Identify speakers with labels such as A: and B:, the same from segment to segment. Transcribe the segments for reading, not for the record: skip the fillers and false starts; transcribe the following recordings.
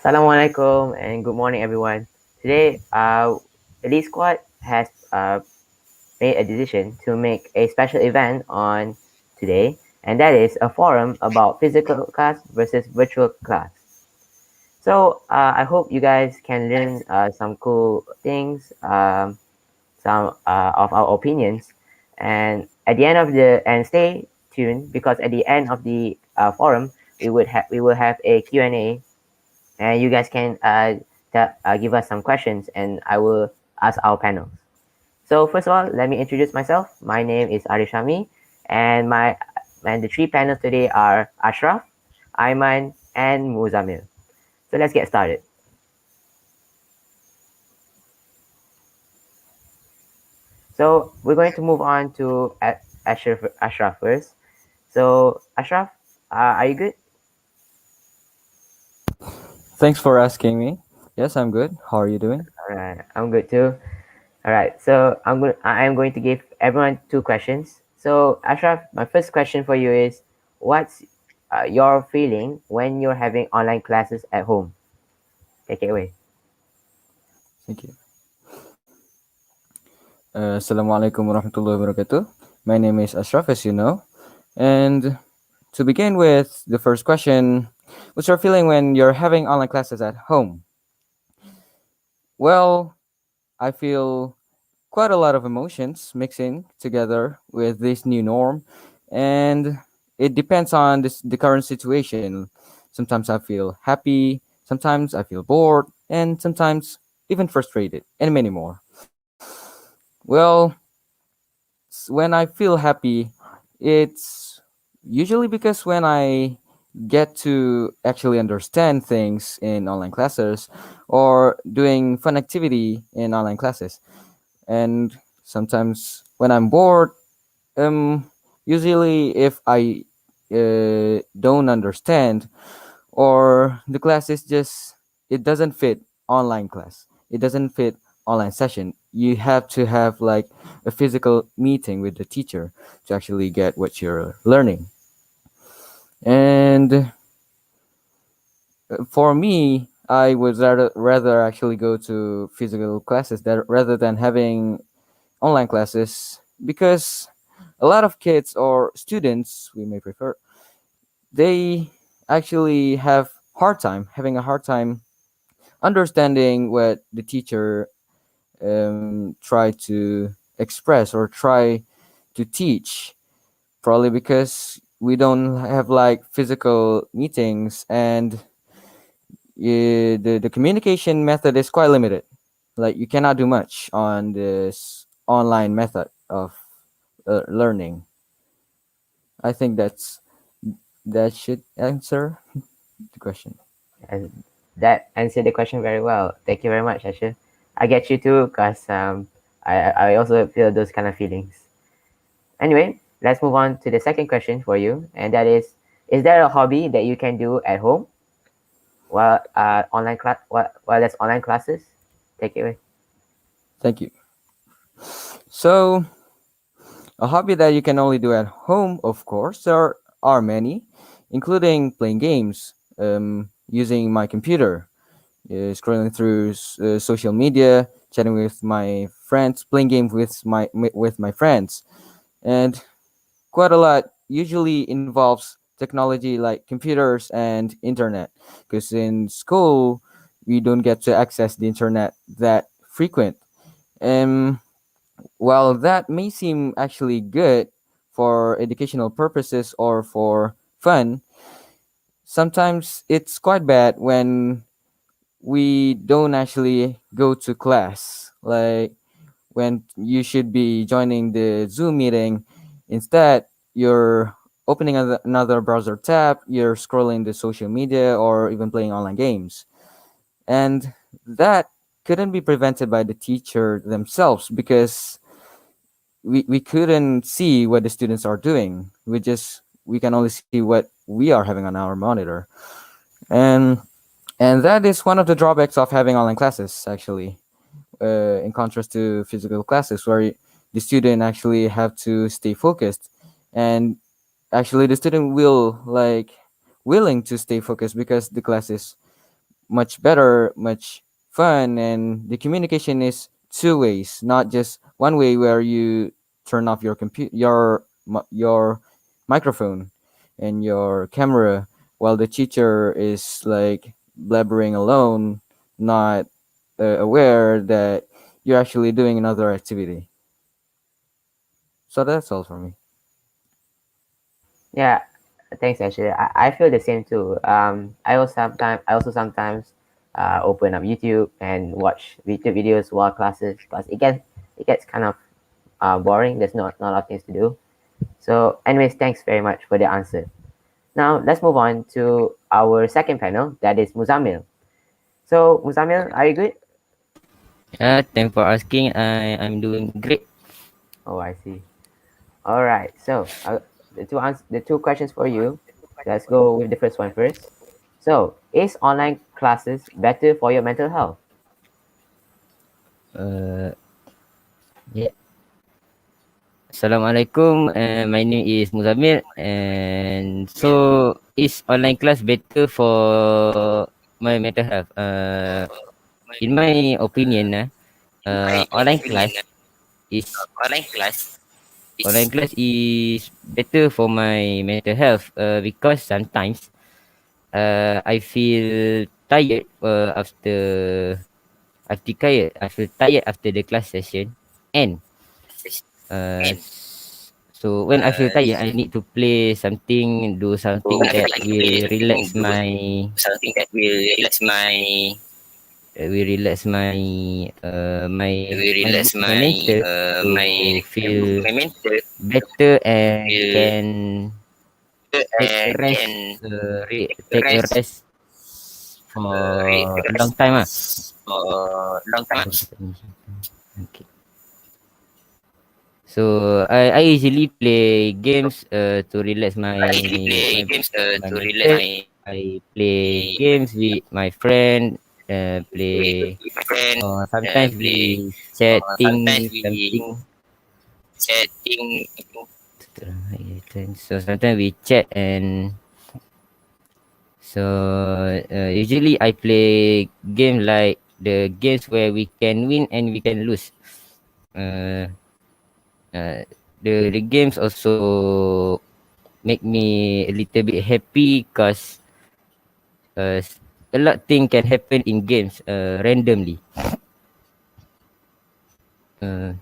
A: Assalamualaikum and good morning, everyone. Today, Elite Squad has made a decision to make a special event on today, and that is a forum about physical class versus virtual class. So, I hope you guys can learn some cool things, some of our opinions, and at the end of the and stay tuned because at the end of the forum, we will have a Q&A and you guys can give us some questions and I will ask our panels. So first of all, let me introduce myself. My name is Arishami and the three panels today are Ashraf, Aiman, and Muzammil. So let's get started. So we're going to move on to Ashraf first. So Ashraf, are you good?
B: Thanks for asking me. Yes, I'm good. How are you doing?
A: All right, I'm good too. All right, so I am going to give everyone two questions. So Ashraf, my first question for you is, what's your feeling when you're having online classes at home? Take it away.
B: Thank you. Assalamualaikum warahmatullahi wabarakatuh. My name is Ashraf, as you know. And to begin with the first question, what's your feeling when you're having online classes at home? Well, I feel quite a lot of emotions mixing together with this new norm, and it depends on the current situation. Sometimes I feel happy, sometimes I feel bored, and sometimes even frustrated, and many more. Well, when I feel happy, it's usually because when I get to actually understand things in online classes or doing fun activity in online classes. And sometimes when I'm bored, um, usually if I don't understand or the class is just it doesn't fit online class, it doesn't fit online session, you have to have like a physical meeting with the teacher to actually get what you're learning. And for me, I would rather actually go to physical classes that rather than having online classes, because a lot of kids or students we may prefer, they actually have hard time having a hard time understanding what the teacher try to express or try to teach, probably because we don't have like physical meetings, and the communication method is quite limited. Like you cannot do much on this online method of learning. I think that should answer the question.
A: And that answered the question very well. Thank you very much, Ashraf. I get you too, cause I also feel those kind of feelings. Anyway, let's move on to the second question for you, and that is there a hobby that you can do at home while while there's online classes? Take it away.
B: Thank you. So, a hobby that you can only do at home, of course, there are many, including playing games, using my computer, scrolling through social media, chatting with my friends, playing games with my friends, and quite a lot usually involves technology like computers and internet, because in school we don't get to access the internet that frequent. Um, while that may seem actually good for educational purposes or for fun, sometimes it's quite bad when we don't actually go to class. Like when you should be joining the Zoom meeting, instead you're opening another browser tab, you're scrolling the social media or even playing online games. And that couldn't be prevented by the teacher themselves, because we couldn't see what the students are doing. We can only see what we are having on our monitor. And that is one of the drawbacks of having online classes, actually, in contrast to physical classes, where the student actually have to stay focused, and actually the student will like willing to stay focused because the class is much better, much fun, and the communication is two ways, not just one way where you turn off your your microphone and your camera while the teacher is like blabbering alone, not aware that you're actually doing another activity. So that's all for me.
A: Yeah, thanks. Actually, I feel the same too. I also sometimes open up YouTube and watch YouTube videos while classes because it gets kind of boring. There's not a lot of things to do. So, anyways, thanks very much for the answer. Now let's move on to our second panel. That is Muzammil. So, Muzammil, are you good?
C: Thanks for asking. I'm doing great.
A: Oh, I see. All right. So, the two questions for you. Let's go with the first one first. So, is online classes better for your mental health?
C: Uh, yeah. Assalamualaikum. My name is Muzammil, and so is online class better for my mental health? In my opinion, online class is better for my mental health. Because sometimes I feel tired I feel tired after the class session, and so when I feel tired, I need to play something, do something that will relax my mental to feel better and can take a rest for a long time. Okay. So I usually play games to relax my mental. I play games with my friend. Play or sometimes we chatting something. So sometimes we chat, and so usually I play game like the games where we can win and we can lose. Uh, uh, the games also make me a little bit happy because a lot thing can happen in games randomly. Uh,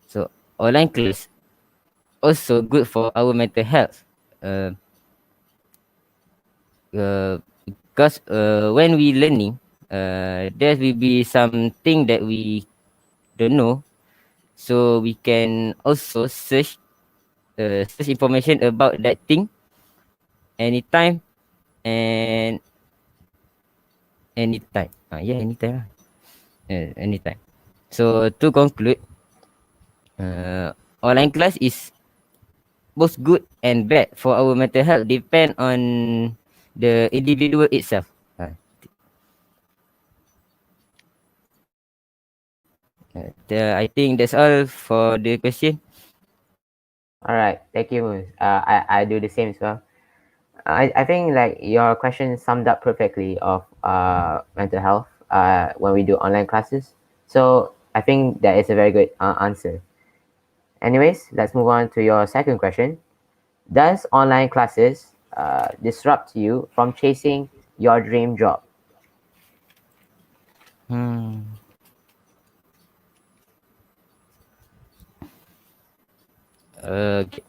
C: so online class also good for our mental health. Uh, because when we learning, there will be something that we don't know, so we can also search information about that thing anytime and anytime. Yeah, anytime. Anytime. So to conclude, online class is both good and bad for our mental health. Depend on the individual itself. I think that's all for the question.
A: All right. Thank you, Mus. I do the same as well. I think like your question summed up perfectly of mental health when we do online classes. So I think that is a very good answer. Anyways, let's move on to your second question. Does online classes disrupt you from chasing your dream job?
C: Hmm. Okay.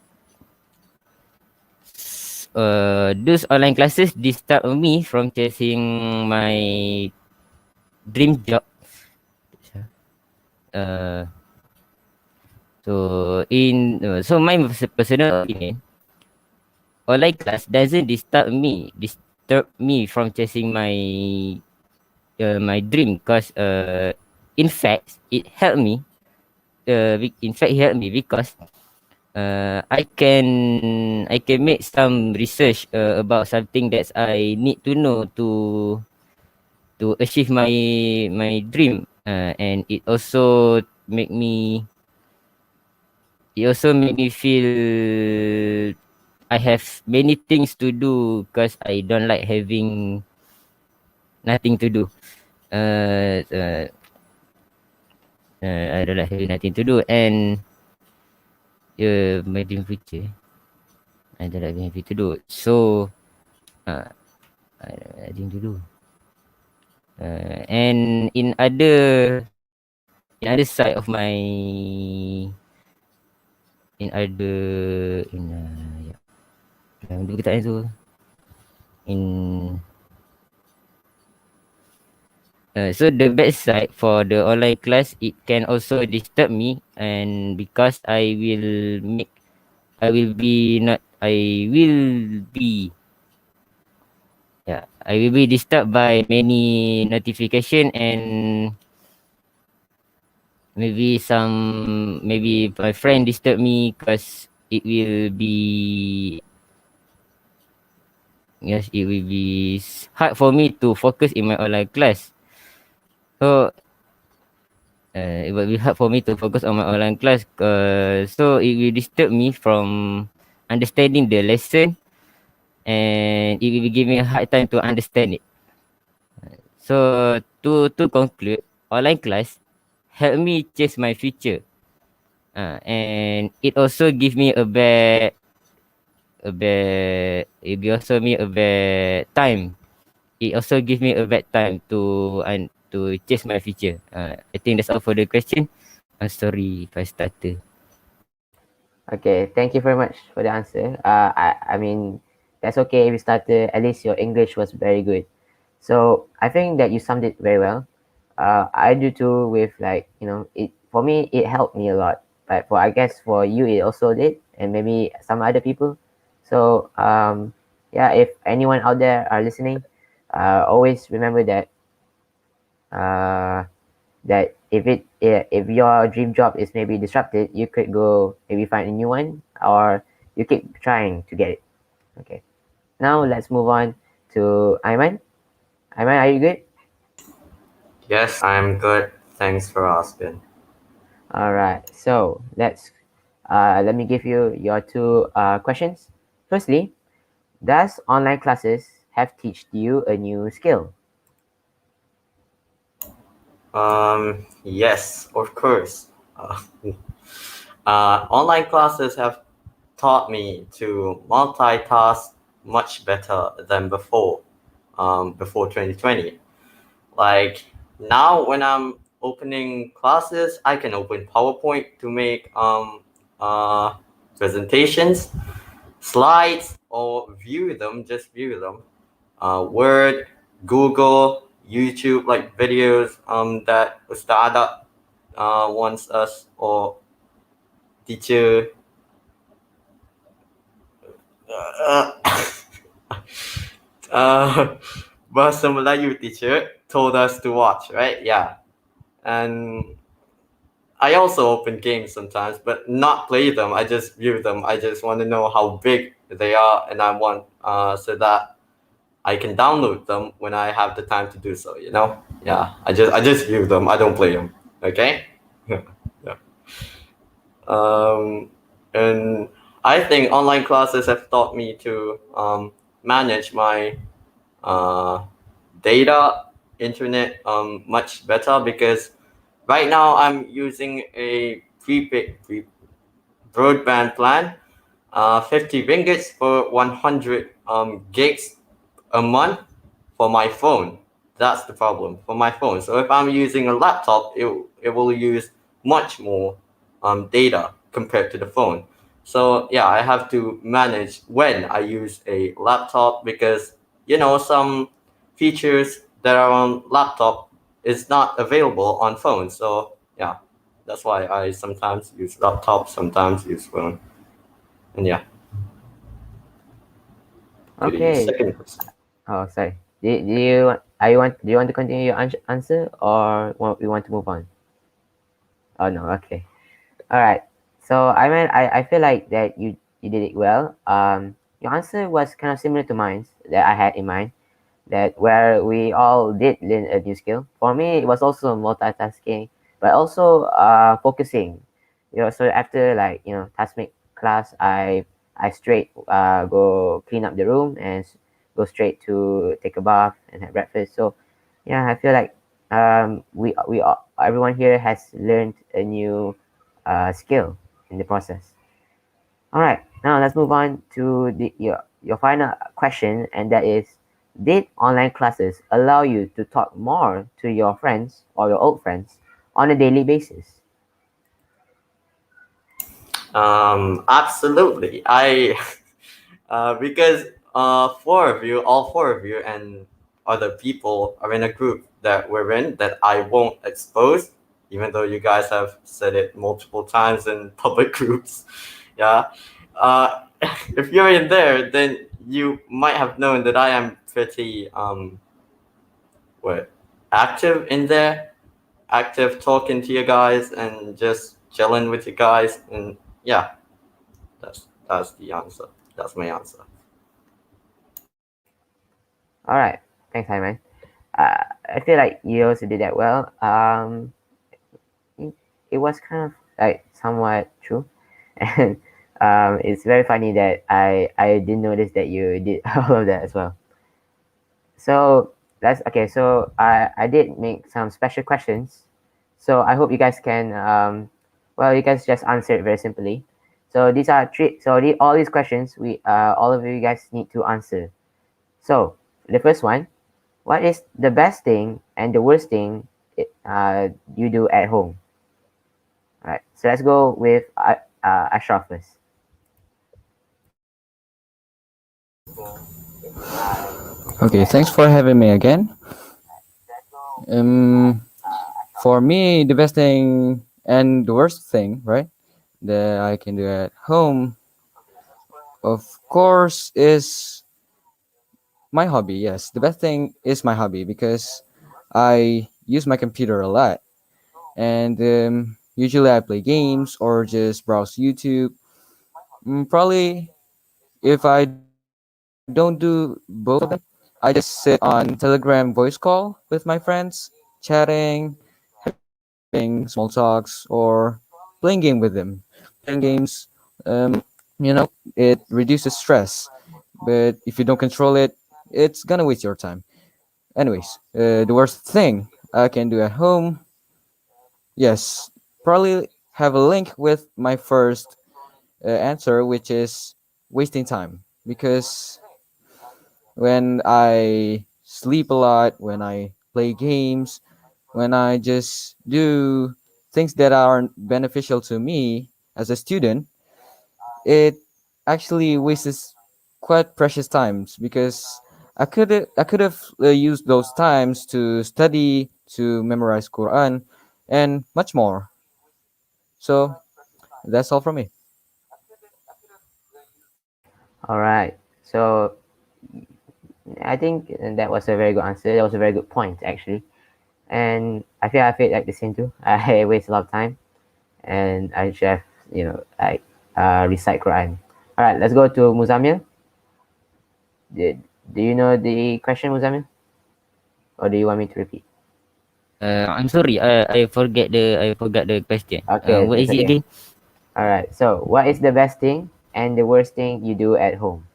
C: Those online classes disturb me from chasing my dream job. Uh, so my personal opinion, online class doesn't disturb me from chasing my dream, because in fact it helped me. It helped me because I can make some research about something that I need to know to achieve my dream, and it also make me feel I have many things to do, because I don't like having nothing to do. Uh, uh, I don't like having nothing to do, and my dream future, I don't like having nothing to do. So, uh, I don't have nothing to do. And in other side of my in other in yeah, dalam dua perkataan tu, in so the bad side for the online class, it can also disturb me, and because I will be yeah, I will be disturbed by many notification, and maybe my friend disturb me because it will be yes, it will be hard for me to focus in my online class. So it will be hard for me to focus on my online class. So it will disturb me from understanding the lesson, and it will give me a hard time to understand it. So to conclude, online class help me chase my future. And it also give me it also me a bad time. It also give me a bad time to chase my future. I think that's all for the question. I'm sorry if I started.
A: Okay, thank you very much for the answer. I mean, that's okay if you started. At least your English was very good. So I think that you summed it very well. I do too. With like it for me, it helped me a lot. But for I guess for you, it also did, and maybe some other people. So yeah, if anyone out there are listening, always remember that uh, if your dream job is maybe disrupted, you could go maybe find a new one, or you keep trying to get it. Okay. Now let's move on to Aiman. Aiman, are you good?
D: Yes, I'm good. Thanks for asking.
A: All right. So let me give you your two questions. Firstly, does online classes have teach you a new skill?
D: Yes, of course. Online classes have taught me to multitask much better than before 2020. Like now, when I'm opening classes, I can open PowerPoint to make presentations, slides, or view them. Word, Google, YouTube, like videos that a startup wants us or teacher. Uh, uh, Bahasa Melayu teacher told us to watch, right? Yeah. And I also open games sometimes, but not play them. I just view them. I just want to know how big they are, and I want so that I can download them when I have the time to do so. Yeah. I just view them. I don't play them. Okay. Yeah. Um, and I think online classes have taught me to manage my uh, data, internet much better because right now I'm using a prepaid broadband plan, 50 ringgits for 100 gigs a month for my phone. That's the problem for my phone. So if I'm using a laptop, it will use much more data compared to the phone. So yeah, I have to manage when I use a laptop because some features that are on laptop is not available on phone. So yeah, that's why I sometimes use laptop, sometimes use phone. And yeah, to the
A: Okay.
D: second question.
A: Oh, sorry. Do you want to continue your answer, or we want to move on? Oh no. Okay. All right. So I feel like that you did it well. Your answer was kind of similar to mine that I had in mind. That where we all did learn a new skill. For me, it was also multitasking, but also focusing. So after like task make class, I straight go clean up the room and go straight to take a bath and have breakfast. So yeah, I feel like everyone here has learned a new skill in the process. All right, now let's move on to your final question, and that is: did online classes allow you to talk more to your friends or your old friends on a daily basis?
D: Absolutely. I because four of you, all four of you, and other people are in a group that we're in that I won't expose, even though you guys have said it multiple times in public groups. Yeah. Uh, if you're in there, then you might have known that I am pretty what active in there, active talking to you guys and just chilling with you guys, and yeah, that's the answer. That's my answer.
A: All right, thanks, Hyman. I feel like you also did that well. It, it was kind of like somewhat true, and it's very funny that I didn't notice that you did all of that as well. So that's okay. So I did make some special questions. So I hope you guys can well, you guys just answer it very simply. So these are three. So all these questions we all of you guys need to answer. So the first one: what is the best thing and the worst thing you do at home? All right. So let's go with Ashraf first.
B: Okay, thanks for having me again. Um, for me, the best thing and the worst thing, right, that I can do at home, of course, is my hobby. Yes, the best thing is my hobby because I use my computer a lot, and usually I play games or just browse YouTube. Probably if I don't do both of them, I just sit on Telegram voice call with my friends, chatting, having small talks, or playing game with them. Playing games, it reduces stress, but if you don't control it, it's gonna waste your time. Anyways, the worst thing I can do at home, yes, probably have a link with my first answer, which is wasting time. Because when I sleep a lot, when I play games, when I just do things that aren't beneficial to me as a student, it actually wastes quite precious times because I could have used those times to study, to memorize Quran, and much more. So that's all from me.
A: All right. So I think that was a very good answer. That was a very good point, actually. And I feel like the same too. I waste a lot of time, and I should have like recite Quran. All right, let's go to Muzammil. Did, do you know the question, Muzammil, or do you want me to repeat?
C: I'm sorry. I forgot the question.
A: Okay,
C: What
A: it's
C: is it
A: okay.
C: again?
A: All right. So, what is the best thing and the worst thing you do at home?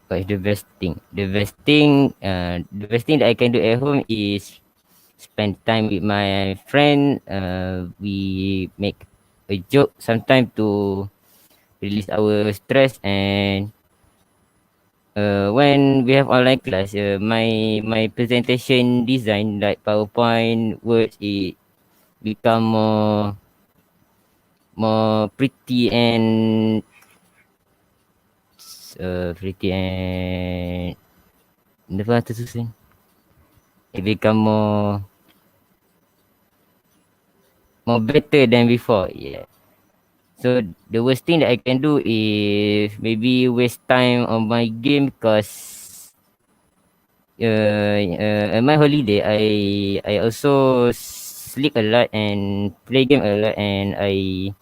C: What is the best thing? The best thing that I can do at home is spend time with my friend. We make a joke sometimes to release our stress, and when we have online class, my presentation design like PowerPoint words, it become more pretty and apa tu susah. It become more better than before. Yeah. So the worst thing that I can do is maybe waste time on my game because at my holiday I also sleep a lot and play game a lot, and I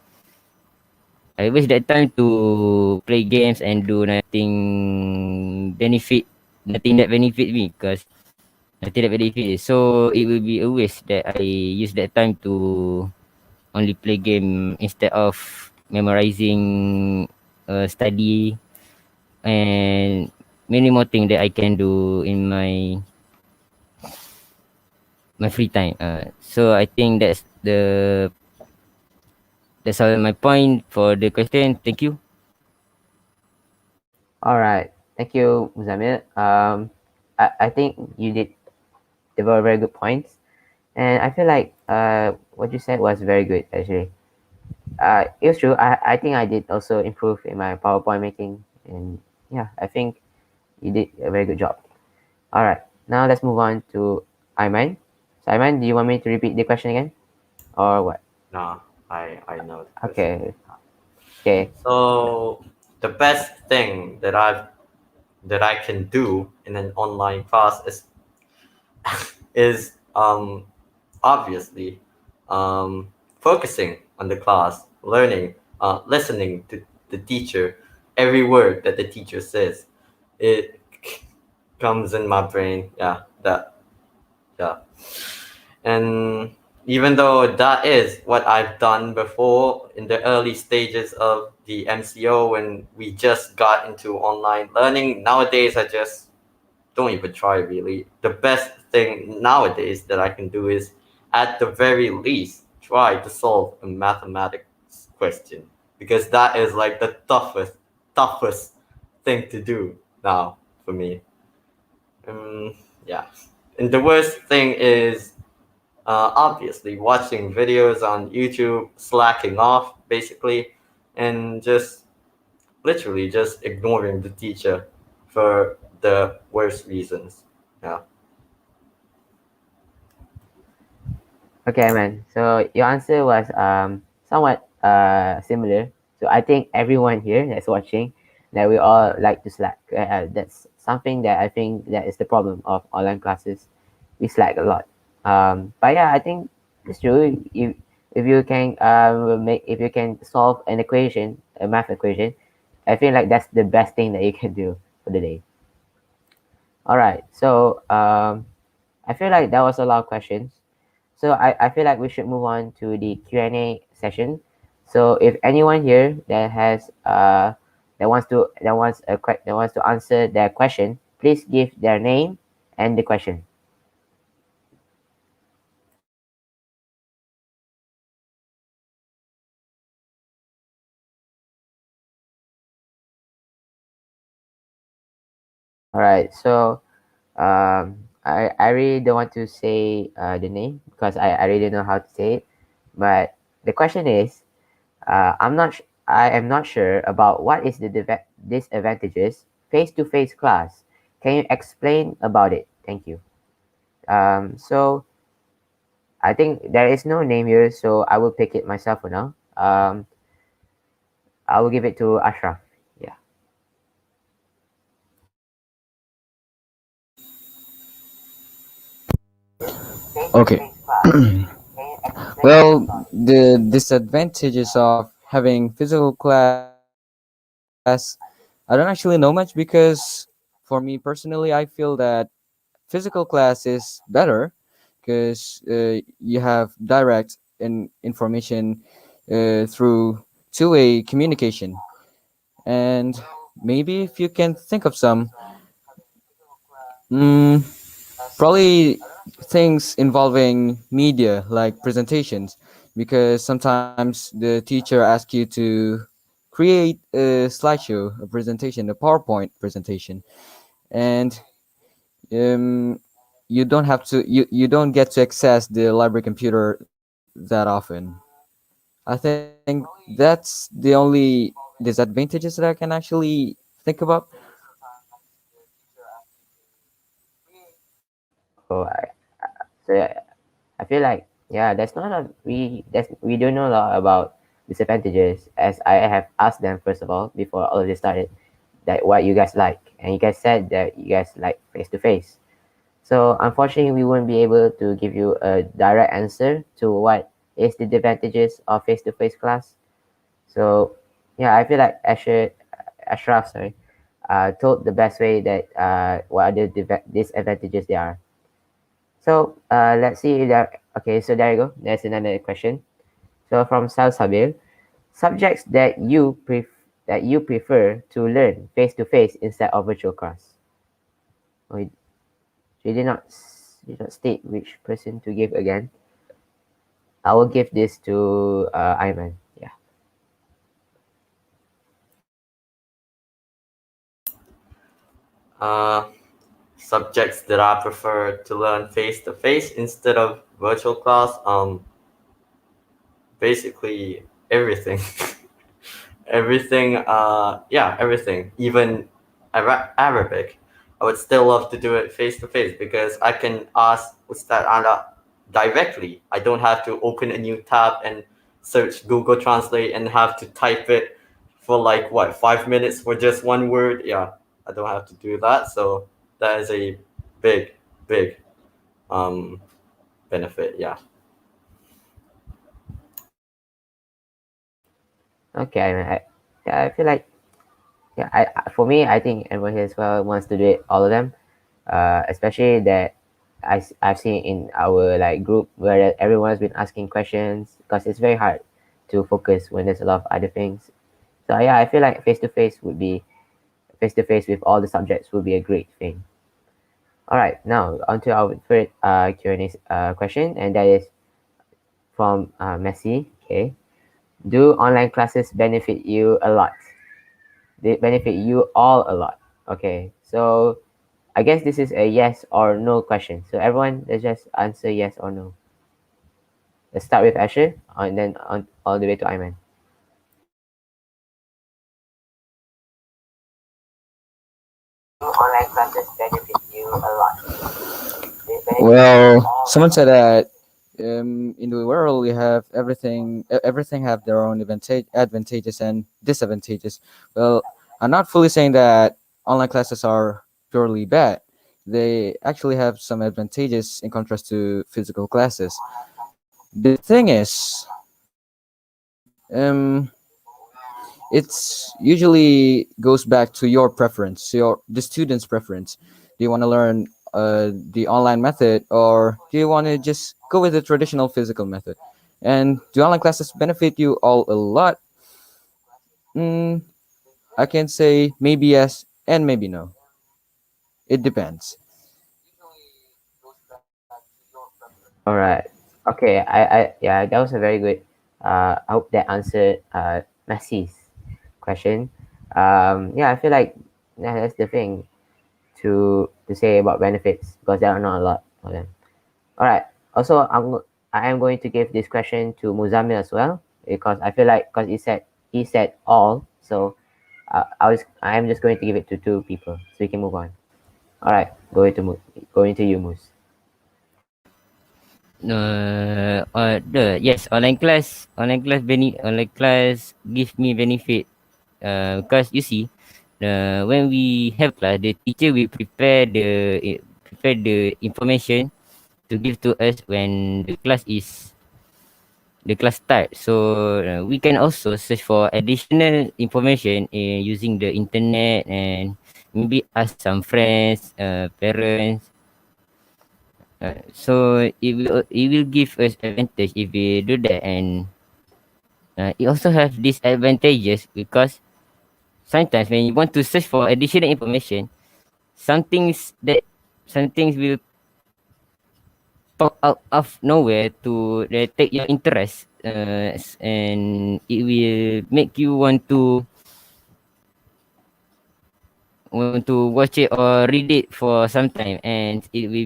C: waste that time to play games and do nothing that benefit me, because nothing that benefit. So it will be a waste that I use that time to only play game instead of memorizing, study, and many more things that I can do in my my free time. So I think that's all my point for the question. Thank you.
A: All right. Thank you, Muzammil. I think you did. They were very good points, and I feel like what you said was very good actually. It was true. I think I did also improve in my PowerPoint making, and yeah, I think you did a very good job. All right. Now let's move on to Aiman. So Aiman, do you want me to repeat the question again, or what?
D: No, I know the question.
A: Okay. Okay.
D: So the best thing that I can do in an online class is obviously focusing on the class, learning, listening to the teacher, every word that the teacher says. It comes in my brain. Yeah, that yeah. And even though that is what I've done before in the early stages of the MCO when we just got into online learning, nowadays I just don't even try really. The best thing nowadays that I can do is at the very least try to solve a mathematics question because that is like the toughest thing to do now for me. Yeah. And the worst thing is obviously watching videos on YouTube, slacking off basically, and just literally just ignoring the teacher for the worst reasons. Yeah.
A: Okay, man. So your answer was somewhat similar. So I think everyone here that's watching that we all like to slack. That's something that I think that is the problem of online classes. We slack a lot. But yeah, I think it's true. If you can if you can solve an equation, a math equation, I feel like that's the best thing that you can do for the day. All right. So I feel like that was a lot of questions. So I feel like we should move on to the Q&A session. So if anyone here that has that wants to answer their question, please give their name and the question. All right. So I really don't want to say the name because I really don't know how to say it. But the question is, I am not sure about what is the disadvantages face-to-face class. Can you explain about it? Thank you. So I think there is no name here, so I will pick it myself for now. I will give it to Ashraf. Yeah.
B: Okay. Well, the disadvantages of having physical class, I don't actually know much because for me personally, I feel that physical class is better because you have direct information through two-way communication. And maybe if you can think of some, mm, probably things involving media like presentations, because sometimes the teacher asks you to create a slideshow, a presentation, a PowerPoint presentation, and um, you don't get to access the library computer that often. I think that's the only disadvantages that I can actually think about.
A: So I feel like yeah, we don't know a lot about disadvantages as I have asked them first of all before all of this started that what you guys like and you guys said that you guys like face to face. So unfortunately, we won't be able to give you a direct answer to what is the advantages of face-to-face class. So yeah, I feel like Ashraf, sorry, told the best way that what are the disadvantages there are. So let's see if there. Okay, so there you go. There's another question. So from Sal Sabil, subjects that you prefer to learn face to face instead of virtual class. Oh, she did not did not state which person to give again. I will give this to Aiman. Yeah.
D: Uh, Subjects that I prefer to learn face to face instead of virtual class. Basically everything. Everything. Yeah, everything. Even Arabic. I would still love to do it face to face because I can ask Ustad Ala directly. I don't have to open a new tab and search Google Translate and have to type it for like what 5 minutes for just one word. Yeah, I don't have to do that. So that is a big, big um benefit. Yeah.
A: Okay, Aiman. Yeah, I feel like yeah. For me, I think everyone here as well wants to do it. All of them, especially that I've seen in our like group where everyone's been asking questions because it's very hard to focus when there's a lot of other things. So yeah, I feel like face to face with all the subjects would be a great thing. All right, now on to our third Q&A question, and that is from Messi. Okay, do online classes benefit you a lot? They benefit you all a lot. Okay, so I guess this is a yes or no question. So everyone, let's just answer yes or no. Let's start with Asher, and then on all the way to Ayman. Do online classes benefit you a lot? They benefit you
B: Well,
A: all a
B: someone
A: lot.
B: said that in the world we have everything have their own advantages and disadvantages. Well, I'm not fully saying that online classes are purely bad. They actually have some advantages in contrast to physical classes. The thing is, it's usually goes back to your preference, to your the student's preference. Do you want to learn the online method, or do you want to just go with the traditional physical method? And do online classes benefit you all a lot? mm, I can say maybe yes and maybe no. It depends.
A: All right. Okay. Yeah, that was a very good. I hope that answered Messi's question. Yeah, I feel like that's the thing to say about benefits because there are not a lot of them. All right. Also, I am going to give this question to Muzammil as well because I feel like because he said all, so I am just going to give it to two people so we can move on. All right, going to you, Mus.
C: The yes, online class give me benefit. Because you see, when we have class, the teacher will prepare the information to give to us when the class start. So we can also search for additional information using the internet and maybe ask some friends, parents. So it will give us advantage if we do that, and it also have disadvantages because sometimes when you want to search for additional information, some things that some things will pop out of nowhere to take your interest, and it will make you want to watch it or read it for some time, and you will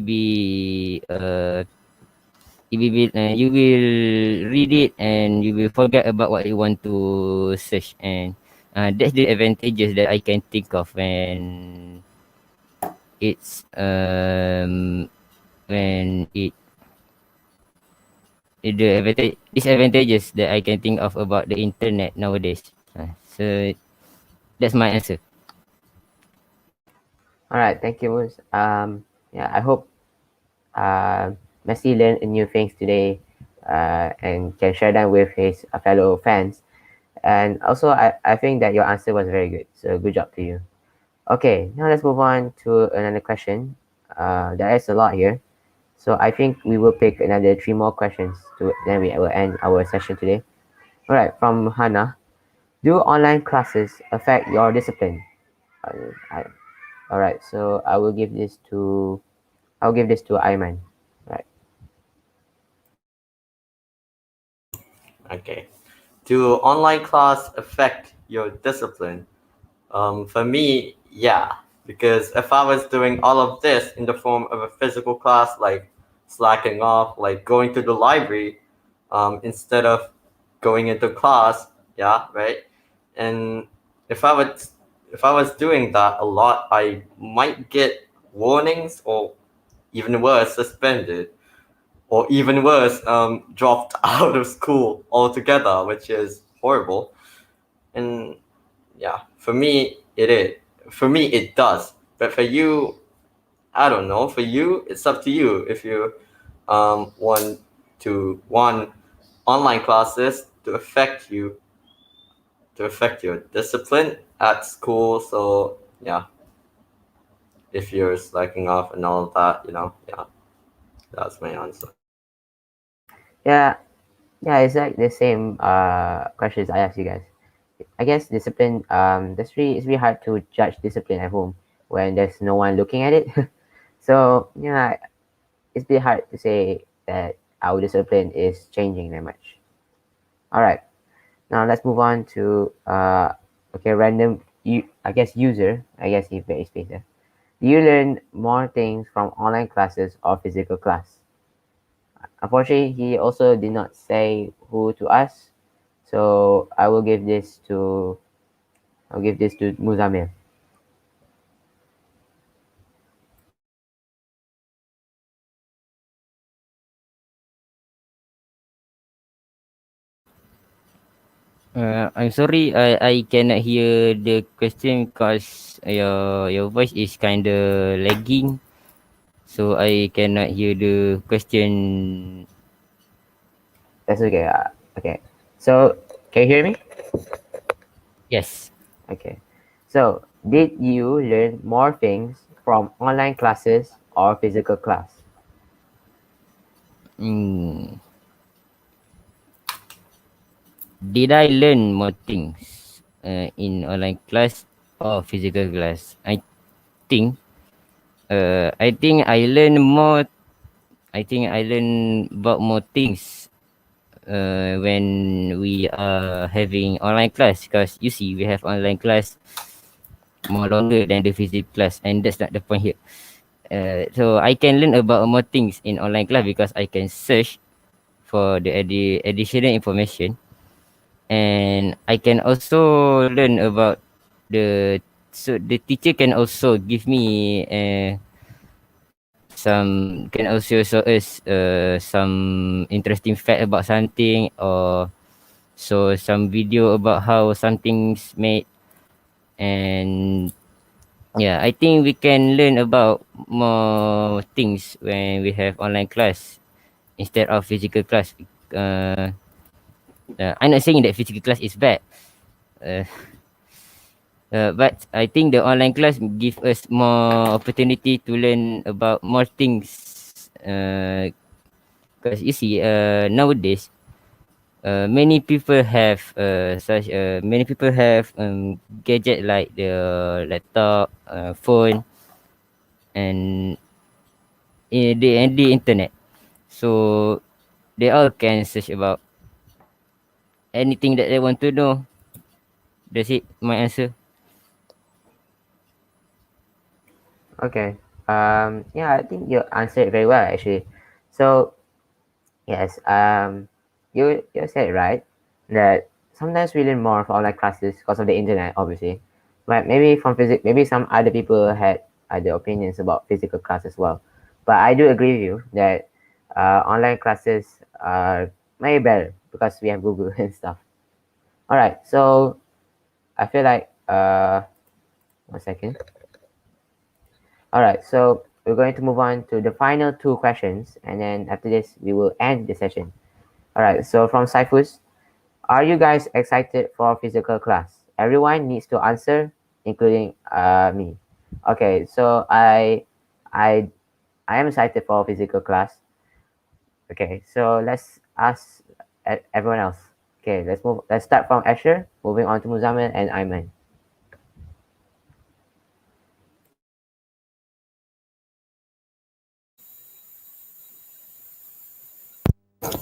C: read it and you will forget about what you want to search, and that's the advantages that I can think of it's when the disadvantages that I can think of about the internet nowadays. So that's my answer.
A: All right, thank you, Mus. Yeah, I hope uh, Messi learned new things today and can share them with his fellow fans. And also, I think that your answer was very good. So good job to you. Okay, now let's move on to another question. There is a lot here. So I think we will pick another three more questions to then we will end our session today. All right, from Hannah. Do online classes affect your discipline? All right, so I'll give this to Ayman.
D: Okay. Do online class affect your discipline? For me, yeah, because if I was doing all of this in the form of a physical class, like slacking off, like going to the library, instead of going into class, yeah, right. And if I was if I was doing that a lot, I might get warnings or even worse, suspended, or even worse, dropped out of school altogether, which is horrible. And yeah, for me it is. For me it does. But for you, I don't know. For you, it's up to you if you want online classes to affect your discipline at school. So yeah, if you're slacking off and all of that, yeah, that's my answer.
A: Yeah, yeah, it's like the same questions I asked you guys. I guess discipline. It's really hard to judge discipline at home when there's no one looking at it. So yeah, it's a bit hard to say that our discipline is changing that much. All right, now let's move on to okay, random. I guess user. I guess if there is space there. Do you learn more things from online classes or physical class? Unfortunately, he also did not say who to us, so I'll give this to Muzammil.
C: I'm sorry, I cannot hear the question because your voice is kinda lagging, so I cannot hear the question.
A: That's okay. Okay. So, can you hear me?
C: Yes.
A: Okay. So, did you learn more things from online classes or physical class?
C: Hmm. Did I learn more things in online class or physical class? Think. I think I learn more. I think I learn about more things when we are having online class, because you see we have online class more longer than the physical class, and that's not the point here. So I can learn about more things in online class because I can search for the additional information, and I can also learn about the so the teacher can also give me some can also show us some interesting fact about something, or so some video about how something's made. And yeah, I think we can learn about more things when we have online class instead of physical class. uh, I'm not saying that physical class is bad, uh, but I think the online class give us more opportunity to learn about more things. Because you see, nowadays, many people have gadget like the laptop, phone, and the internet. So they all can search about anything that they want to know. That's it. My answer.
A: Okay. Yeah, I think you answered it very well actually. So yes, you said it right that sometimes we learn more from online classes because of the internet, obviously, but maybe from physics, maybe some other people had other opinions about physical class as well. But I do agree with you that online classes are maybe better because we have Google and stuff. All right, so I feel like 1 second. All right, so we're going to move on to the final two questions, and then after this, we will end the session. All right, so from Cyphus, are you guys excited for physical class? Everyone needs to answer, including me. Okay, so I I am excited for physical class. Okay, so let's ask everyone else. Okay, let's move. Let's start from Asher, moving on to Muzammil and Aiman.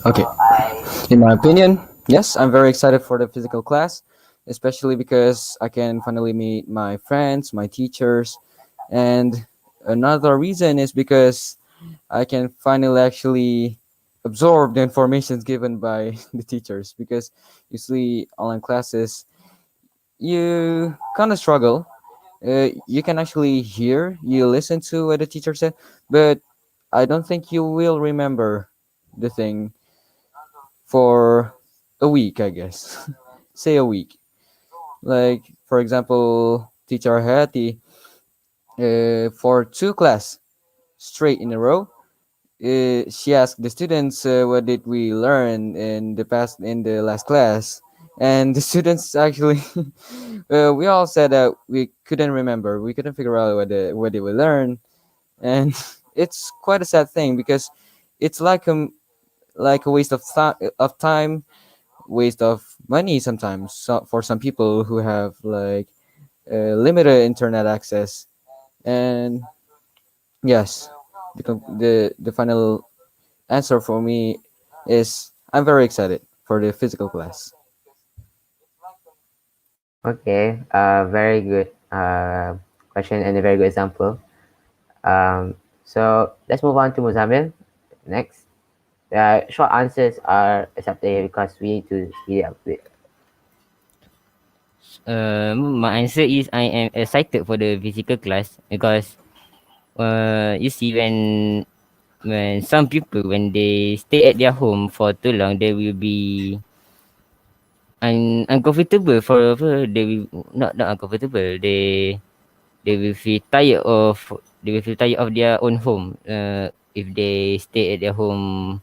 B: Okay, in my opinion, Yes, I'm very excited for the physical class, especially because I can finally meet my friends, my teachers, and another reason is because I can finally actually absorb the information given by the teachers. Because usually online classes, you kind of struggle. You can actually hear, you listen to what the teacher said, but I don't think you will remember the thing for a week, I guess. Say a week. Like, for example, teacher Hayati, for two class straight in a row, she asked the students, what did we learn in the last class, and the students actually, we all said that we couldn't remember, we couldn't figure out what did we learn, and it's quite a sad thing because it's like a waste of time, waste of money sometimes, for some people who have like limited internet access. And yes, the final answer for me is I'm very excited for the physical class.
A: Okay, very good question and a very good example. So let's move on to Muzammil next. Short answers are accepted here because we need to speed it up a bit.
C: My answer is I am excited for the physical class because you see when some people when they stay at their home for too long they will be uncomfortable for they will not uncomfortable they will feel tired of their own home if they stay at their home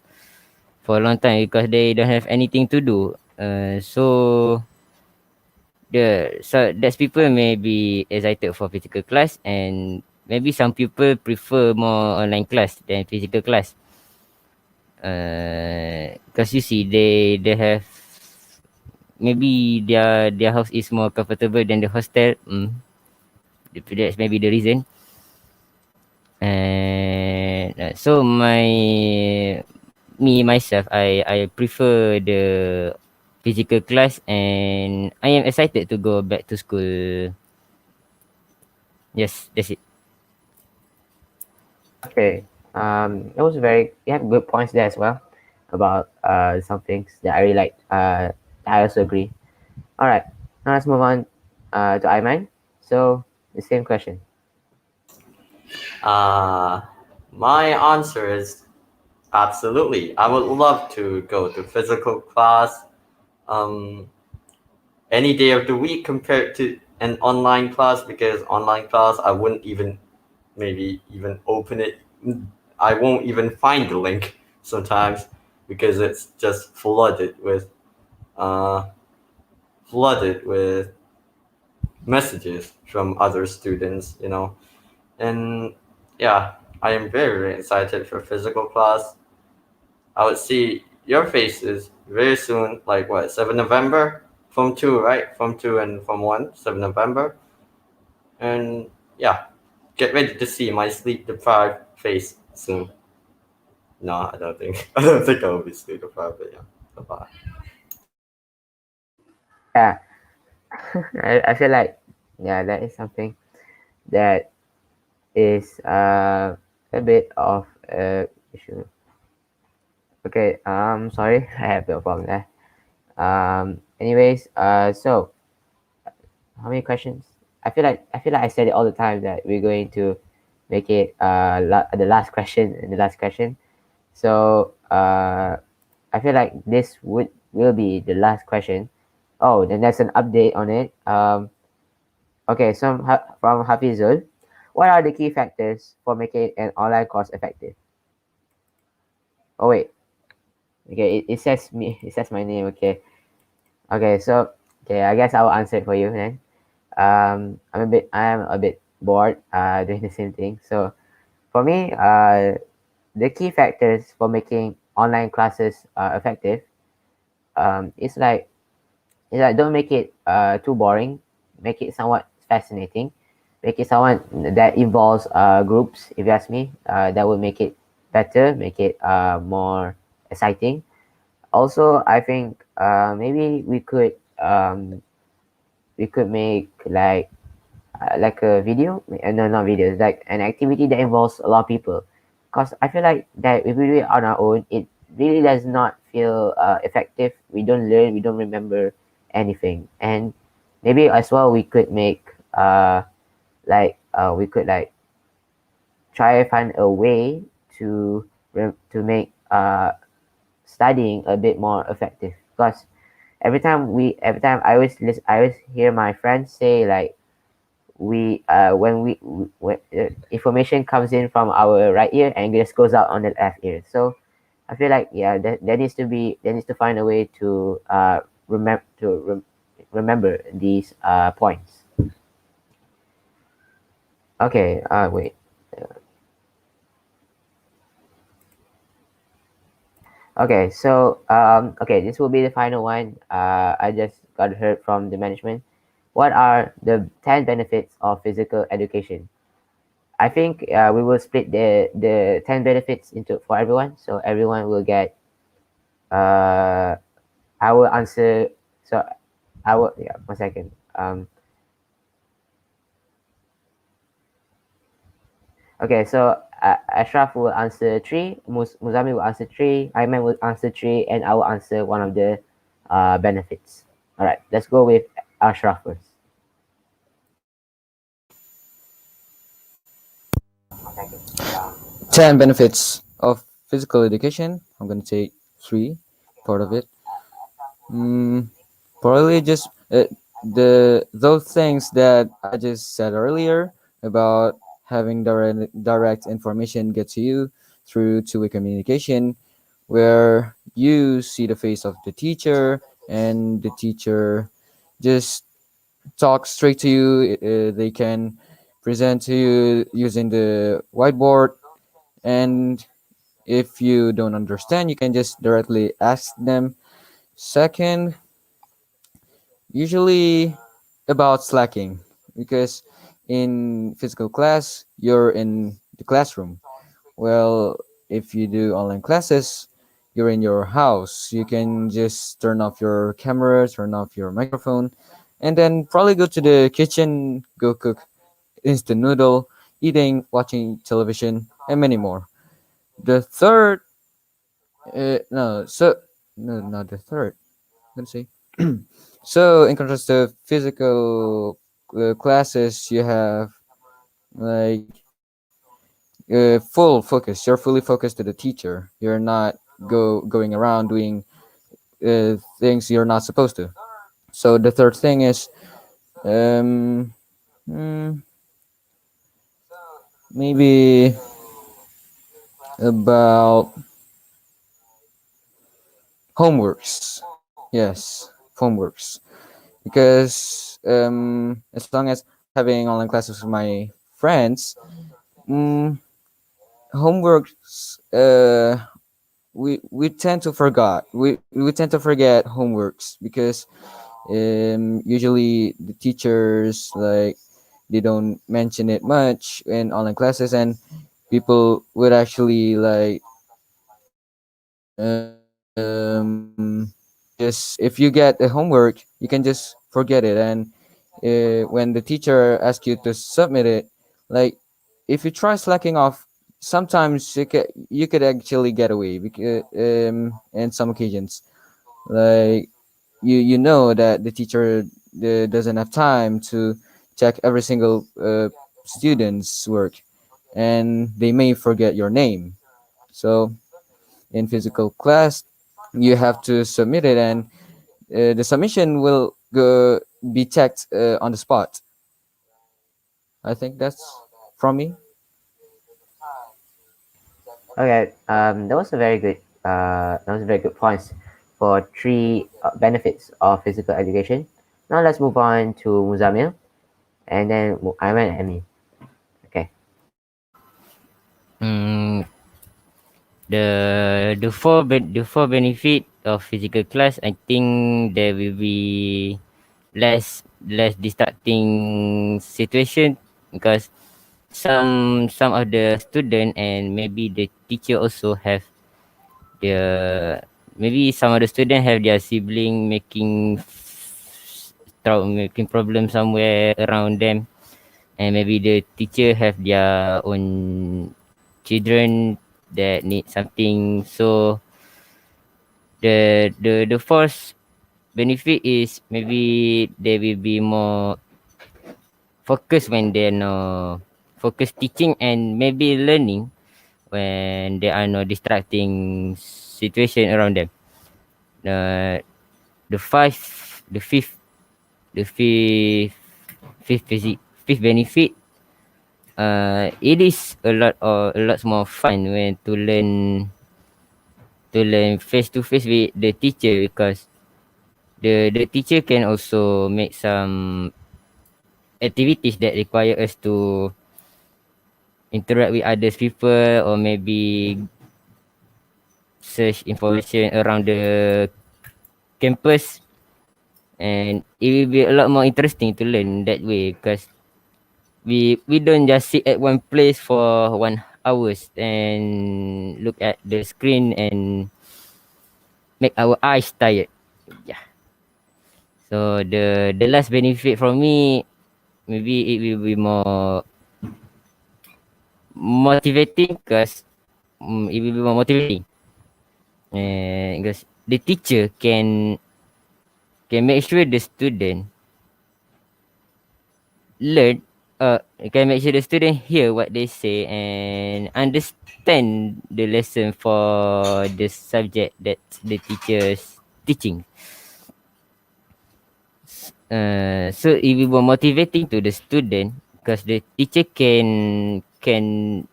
C: for a long time because they don't have anything to do so that's people may be excited for physical class, and maybe some people prefer more online class than physical class. Because you see, they have maybe their house is more comfortable than the hostel. That's maybe the reason. And so me myself, I prefer the physical class, and I am excited to go back to school. Yes, that's it.
A: Okay, it was very, you have good points there as well about some things that I really like. I also agree. All right, now let's move on to Aiman. So the same question.
D: Uh, my answer is absolutely. I would love to go to physical class um, any day of the week compared to an online class, because online class I wouldn't even maybe even open it. I won't even find the link sometimes because it's just uh, flooded with messages from other students, you know. And yeah, I am very, very excited for physical class. I would see your faces very soon, like what, 7 November? From 2, right? From 2 and from 1, 7 November. And yeah, get ready to see my sleep deprived face soon. No, I don't think. I don't think I will be sleep deprived, but yeah. Bye bye.
A: Yeah, I feel like, yeah, that is something that is a bit of issue. Okay, sorry, I have no problem there. Anyways, so how many questions? I feel like I said it all the time that we're going to make it the last question and the last question. So I feel like this will be the last question. Oh, then there's an update on it. Okay, so from Hafizul, what are the key factors for making an online course effective? Oh wait, okay, it says me, it says my name. Okay, okay, so okay, I guess I'll answer it for you then. I am a bit bored doing the same thing. So for me, the key factors for making online classes effective um, it's like don't make it too boring. Make it somewhat fascinating. Make it somewhat that involves groups. If you ask me, that will make it better. Make it more exciting. also, I think maybe we could make like a video. No, not video. It's like an activity that involves a lot of people. Cause I feel like that if we do it on our own, it really does not feel effective. We don't learn. We don't remember anything. And maybe as well we could make we could like try to find a way to make studying a bit more effective. Because every time I always hear my friends say like we when information comes in from our right ear and just goes out on the left ear. So I feel like yeah, there needs to find a way to remember these points. Okay, wait. Okay, so okay, this will be the final one. I just got heard from the management. What are the 10 benefits of physical education? I think we will split the 10 benefits into for everyone, so everyone will get. Uh, I will answer. So I will. Yeah, 1 second. Okay, so Ashraf will answer three. Muzammil will answer three. Aiman will answer three, and I will answer one of the benefits. All right, let's go with Ashraf first. 1 second.
B: 10 benefits of physical education. I'm going to take three part of it. Mm, Probably just the those things that I just said earlier about having direct information get to you through two-way communication, where you see the face of the teacher and the teacher just talk straight to you. They can present to you using the whiteboard, and if you don't understand, you can just directly ask them. Second, usually about slacking, because in physical class you're in the classroom. Well, if you do online classes, you're in your house. You can just turn off your camera, turn off your microphone, and then probably go to the kitchen, go cook instant noodle, eating, watching television, and many more. The third, no, so no, not the third. Let's see. So, in contrast to physical classes, you have like full focus. You're fully focused to the teacher. You're not going around doing things you're not supposed to. So the third thing is um, mm, maybe about homeworks. Yes, homeworks. Because as long as I'm having online classes with my friends, mm, homeworks we tend to forget we tend to forget homeworks because usually the teachers like they don't mention it much in online classes, and people would actually like just if you get the homework you can just forget it, and when the teacher asks you to submit it, like if you try slacking off, sometimes you could actually get away because in some occasions, like you know that the teacher doesn't have time to check every single student's work, and they may forget your name. So in physical class you have to submit it, and the submission will be checked on the spot. I think that's from me.
A: Okay, that was a very good that was a very good points for three benefits of physical education. Now let's move on to Muzamil and then Ayman and Amy. Okay.
C: Mm, the four benefit of physical class, I think there will be less distracting situation, because some of the student and maybe the teacher also have their maybe some of the student have their sibling making problem somewhere around them, and maybe the teacher have their own children that need something. So the first benefit is maybe they will be more focused when they're no focus teaching and maybe learning when there are no distracting situation around them. Uh, the five, the fifth, the fifth, fifth, basic, fifth benefit. It is a lot more fun when to learn face to face with the teacher, because the teacher can also make some activities that require us to interact with others people, or maybe search information around the campus, and it will be a lot more interesting to learn that way, because we don't just sit at one place for 1 hours and look at the screen and make our eyes tired. Yeah. So the last benefit from me, maybe it will be more motivating, because it will be more motivating, because the teacher can make sure the student learn, can make sure the student hear what they say and understand the lesson for the subject that the teacher's teaching. So it will be motivating to the student, because the teacher can create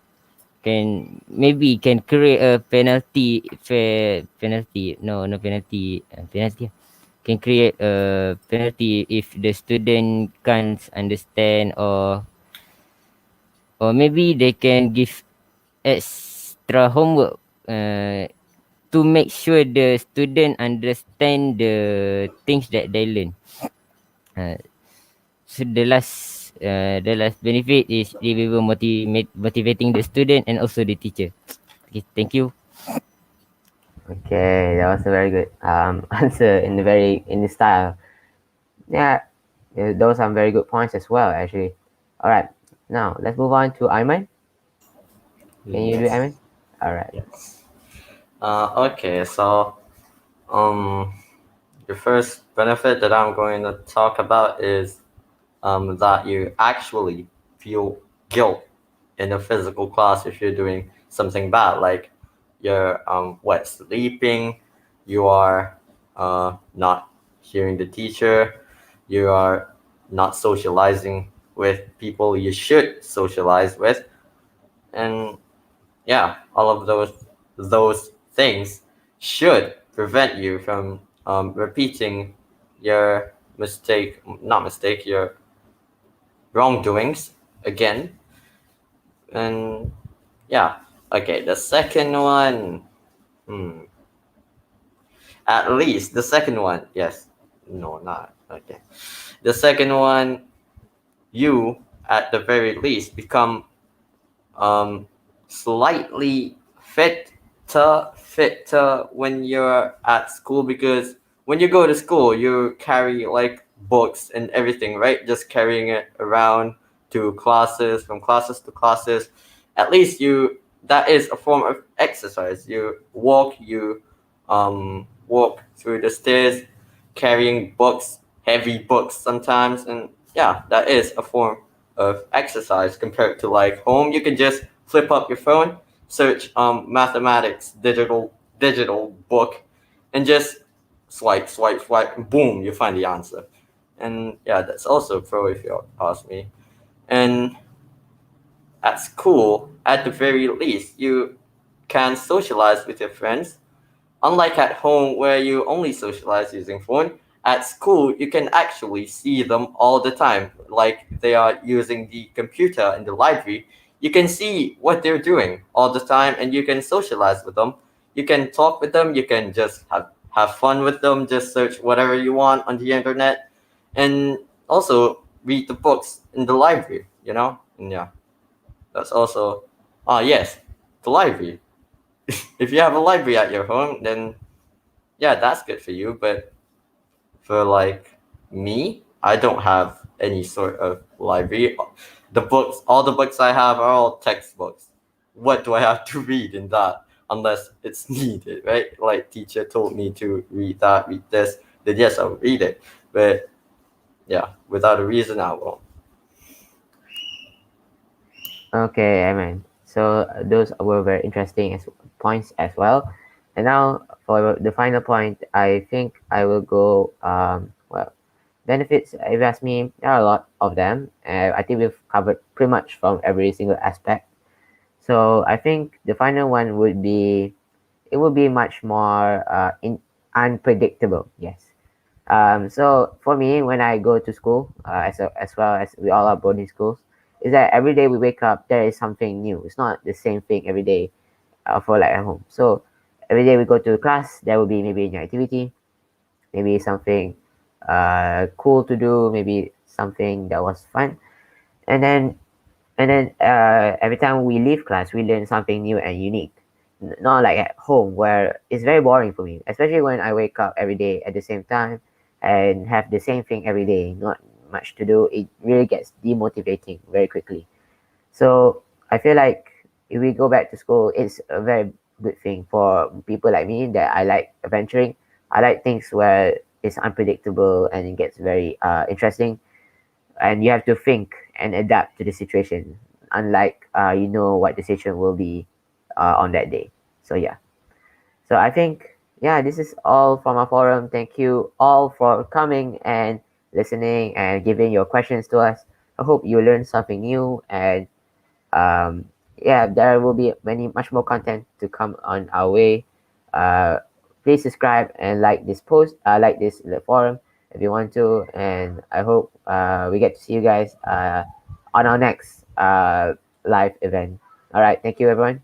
C: a penalty, no penalty, can create a penalty if the student can't understand, or maybe they can give extra homework, to make sure the student understand the things that they learn. Uh, so the last benefit is it will motivating the student and also the teacher. Okay, thank you.
A: Okay, that was a very good answer in the style. Yeah, those are very good points as well, actually. All right, now let's move on to Aiman. Can you do it,
D: Yes.
A: Aiman? All right.
D: Yes. Okay, so um, the first benefit that I'm going to talk about is that you actually feel guilt in a physical class if you're doing something bad, like you're wet sleeping, you are not hearing the teacher, you are not socializing with people you should socialize with, and yeah, all of those things should prevent you from repeating your not mistake, your wrongdoings again. And yeah, okay, the second one, hmm, at least the second one, yes, no, not okay. The second one, you at the very least become um, slightly fitter when you're at school, because when you go to school you carry like books and everything, right? Just carrying it around to classes, from classes to classes. At least you, that is a form of exercise. You walk through the stairs carrying books, heavy books sometimes, and yeah, that is a form of exercise compared to like home. You can just flip up your phone, search mathematics digital book, and just swipe, and boom, you find the answer. And yeah, that's also a pro if you ask me. And at school, at the very least, you can socialize with your friends. Unlike at home where you only socialize using phone, at school you can actually see them all the time. Like they are using the computer in the library, you can see what they're doing all the time, and you can socialize with them. You can talk with them. You can just have fun with them. Just search whatever you want on the internet, and also read the books in the library. And yeah, that's also yes, the library. If you have a library at your home, then yeah, that's good for you. But for like me, I don't have any sort of library. The books, all the books I have are all textbooks. What do I have to read in that unless it's needed, right? Like teacher told me to read that, read this, then yes, I'll read it. But yeah, without a reason, I won't.
A: Okay, Aiman. So those were very interesting points as well. And now for the final point, I think I will go. Well, benefits. If you ask me, there are a lot of them. I think we've covered pretty much from every single aspect. So I think the final one would be it would be much more unpredictable. Yes. So for me, when I go to school, as well as we all are boarding schools, is that every day we wake up, there is something new. It's not the same thing every day for like at home. So every day we go to class, there will be maybe a new activity, maybe something cool to do, maybe something that was fun, and then every time we leave class, we learn something new and unique. Not like at home where it's very boring for me, especially when I wake up every day at the same time and have the same thing every day, not much to do. It really gets demotivating very quickly. So I feel like if we go back to school, it's a very good thing for people like me that I like adventuring. I like things where it's unpredictable and it gets very interesting, and you have to think and adapt to the situation. Unlike you know what the situation will be on that day. So yeah. So I think yeah, this is all from our forum. Thank you all for coming and listening and giving your questions to us. I hope you learned something new, and um, yeah, there will be much more content to come on our way. Uh, Please subscribe and like this post, like this forum if you want to, and I hope we get to see you guys on our next live event. All right, thank you everyone.